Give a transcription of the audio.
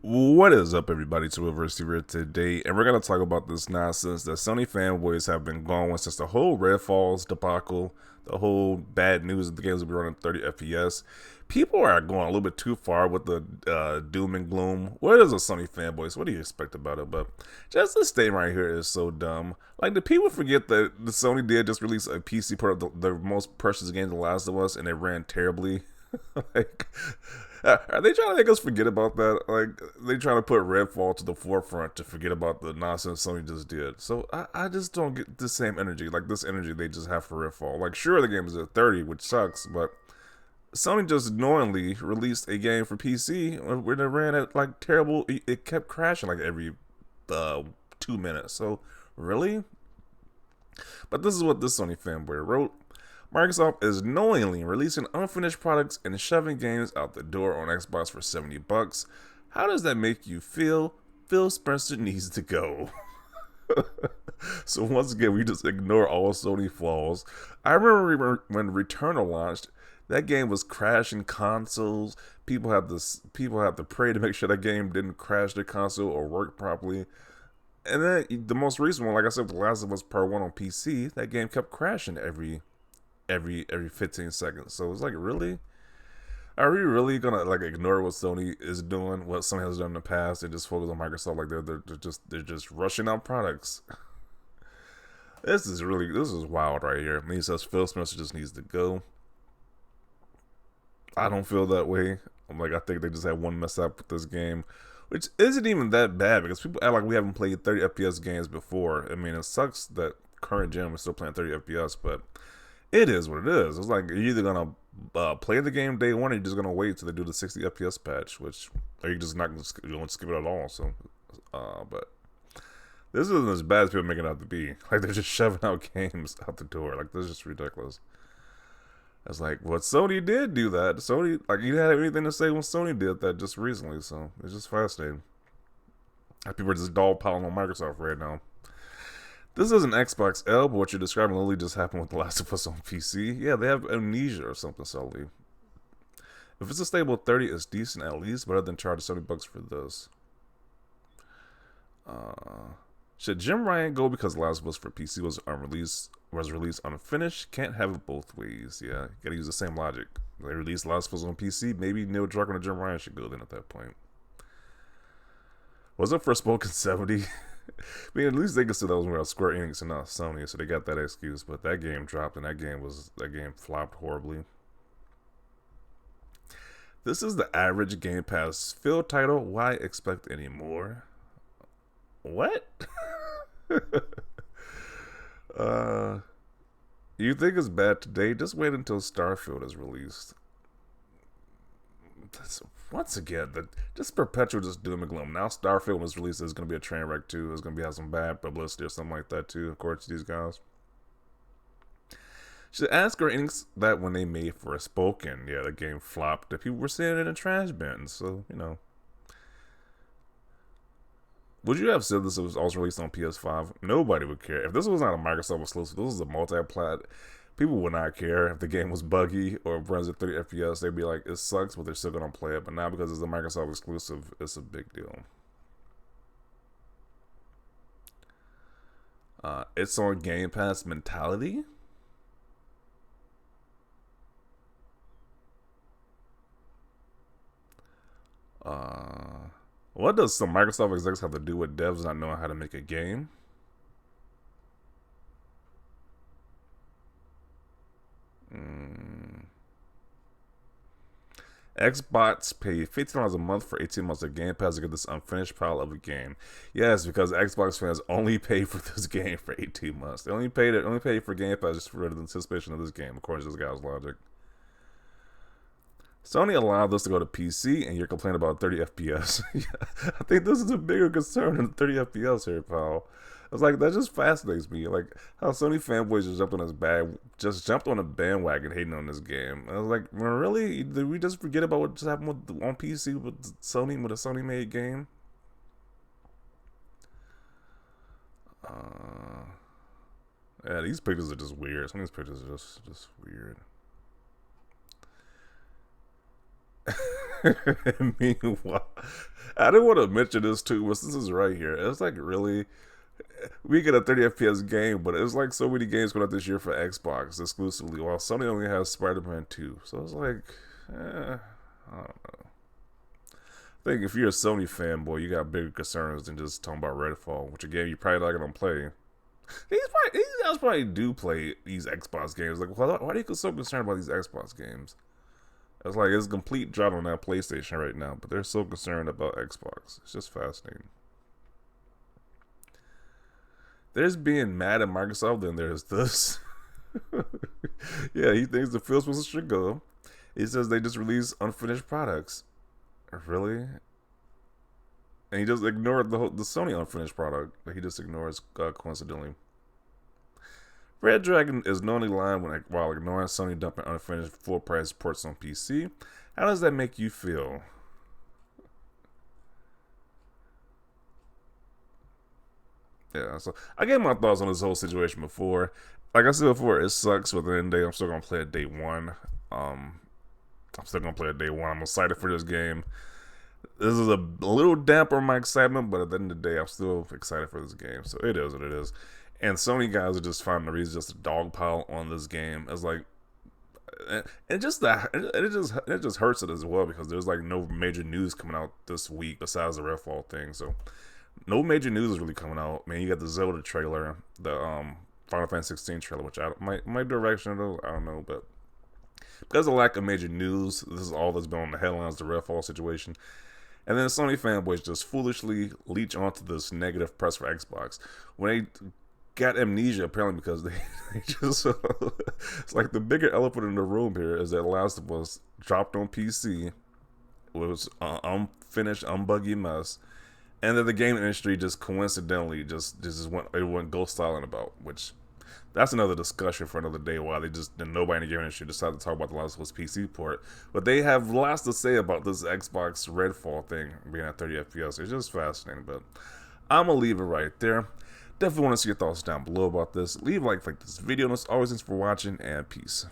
What is up, everybody? It's Reverse here today, and we're gonna talk about this nonsense that Sony fanboys have been going with since the whole Redfall's debacle, the whole bad news that the games will be running 30 FPS. People are going a little bit too far with the doom and gloom. What is a Sony fanboy? So what do you expect about it? But just this statement right here is so dumb. Like, do people forget that the Sony did just release a PC part of the most precious game, The Last of Us, and it ran terribly? like, are they trying to make us forget about that? Like, they trying to put Redfall to the forefront to forget about the nonsense Sony just did. So I just don't get the same energy, like this energy they just have for Redfall. Like, sure, the game is at 30, which sucks, but Sony just knowingly released a game for PC where they ran at like terrible. It kept crashing like every 2 minutes. So really, but this is what this Sony fanboy wrote. Microsoft is knowingly releasing unfinished products and shoving games out the door on Xbox for $70. How does that make you feel? Phil Spencer needs to go. So once again, we just ignore all Sony flaws. I remember when Returnal launched, that game was crashing consoles. People had to pray to make sure that game didn't crash their console or work properly. And then the most recent one, like I said, The Last of Us Part 1 on PC, that game kept crashing every 15 seconds. So it's like, really? Are we really gonna like ignore what Sony is doing, what Sony has done in the past, and just focus on Microsoft? Like they're just rushing out products. This is wild right here. And he says Phil Spencer just needs to go. I don't feel that way. I think they just had one mess up with this game, which isn't even that bad because people act like we haven't played 30 FPS games before. I mean, it sucks that current gen we're still playing 30 FPS, but it is what it is. It's like you're either gonna play the game day one, or you're just gonna wait till they do the 60 FPS patch, or you're just not gonna skip it at all. So, but this isn't as bad as people make it out to be. Like, they're just shoving out games out the door. Like, this is just ridiculous. It's like, what Sony did do that. Sony, like, you didn't have anything to say when Sony did that just recently. So it's just fascinating. Like, people are just dogpiling on Microsoft right now. This is an Xbox L, but what you're describing literally just happened with The Last of Us on PC. Yeah, they have amnesia or something, Sully. If it's a stable 30, it's decent at least, better than charge $70 for this. Should Jim Ryan go because The Last of Us for PC was released unfinished? Can't have it both ways. Yeah, you gotta use the same logic. They released The Last of Us on PC, maybe Neil Druckmann or Jim Ryan should go then at that point. Was it Forspoken 70? I mean, at least they could say that was around Square Enix and not Sony, so they got that excuse. But that game dropped, and that game flopped horribly. This is the average Game Pass field title. Why expect any more? What? You think it's bad today? Just wait until Starfield is released. Once again, just perpetual just doom and gloom. Now Starfield was released, it's going to be a train wreck too. It's going to have some bad publicity or something like that too, according to these guys. Should ask Square Enix that when they made Forspoken, yeah, the game flopped. The people were seeing it in the trash bins, so, you know. Would you have said this was also released on PS5? Nobody would care. If this was not a Microsoft exclusive, this was a multi-plat, people would not care if the game was buggy or runs at 30 FPS. They'd be like, it sucks, but they're still going to play it. But now because it's a Microsoft exclusive, it's a big deal. It's on Game Pass mentality. What does some Microsoft execs have to do with devs not knowing how to make a game? Xbox pay $15 a month for 18 months of Game Pass to get this unfinished pile of a game. Yes, because Xbox fans only pay for this game for 18 months. They only paid for Game Pass just for the anticipation of this game, according to this guy's logic. Sony allowed this to go to PC, and you're complaining about 30 FPS. I think this is a bigger concern than 30 FPS here, pal. It's like, that just fascinates me. Like, how Sony fanboys just jumped on a bandwagon hating on this game. I was like, well, really? Did we just forget about what just happened on PC with a Sony made game? Yeah, these pictures are just weird. Some of these pictures are just weird. Meanwhile, I didn't want to mention this too, but this is right here. It's like really, we get a 30 FPS game, but it's like so many games coming out this year for Xbox exclusively, while Sony only has Spider-Man 2. So it's like, I don't know. I think if you're a Sony fanboy, you got bigger concerns than just talking about Redfall, which a game you probably not gonna play. These guys probably do play these Xbox games. Like, why are you so concerned about these Xbox games? It's like it's a complete drought on that PlayStation right now, but they're so concerned about Xbox. It's just fascinating. There's being mad at Microsoft, then there's this. Yeah, he thinks the Phil Spencer should go. He says they just release unfinished products. Really? And he just ignored the Sony unfinished product that he just ignores coincidentally. Red Dragon is knowingly lying while ignoring Sony dumping unfinished full-price ports on PC. How does that make you feel? Yeah, so I gave my thoughts on this whole situation before. Like I said before, it sucks, but at the end of the day, I'm still gonna play it day one. I'm still gonna play it day one. I'm excited for this game. This is a little damper on my excitement, but at the end of the day, I'm still excited for this game. So it is what it is. And Sony guys are just finding a reason just to dogpile on this game. It's like, it just hurts it as well because there's like no major news coming out this week besides the Redfall thing. So no major news is really coming out. Man, you got the Zelda trailer, the Final Fantasy 16 trailer, which my direction though, I don't know, but because of lack of major news, this is all that's been on the headlines, the Redfall situation. And then Sony fanboys just foolishly leech onto this negative press for Xbox when they got amnesia apparently because they just it's like the bigger elephant in the room here is that Last of Us dropped on PC. It was unfinished, unbuggy mess, and then the game industry just coincidentally just went ghost styling about, which that's another discussion for another day. Why nobody in the game industry decided to talk about the Last of Us PC port, but they have lots to say about this Xbox Redfall thing being at 30 FPS. It's just fascinating, but I'm gonna leave it right there. Definitely want to see your thoughts down below about this. Leave a like for this video. And as always, thanks for watching, and peace.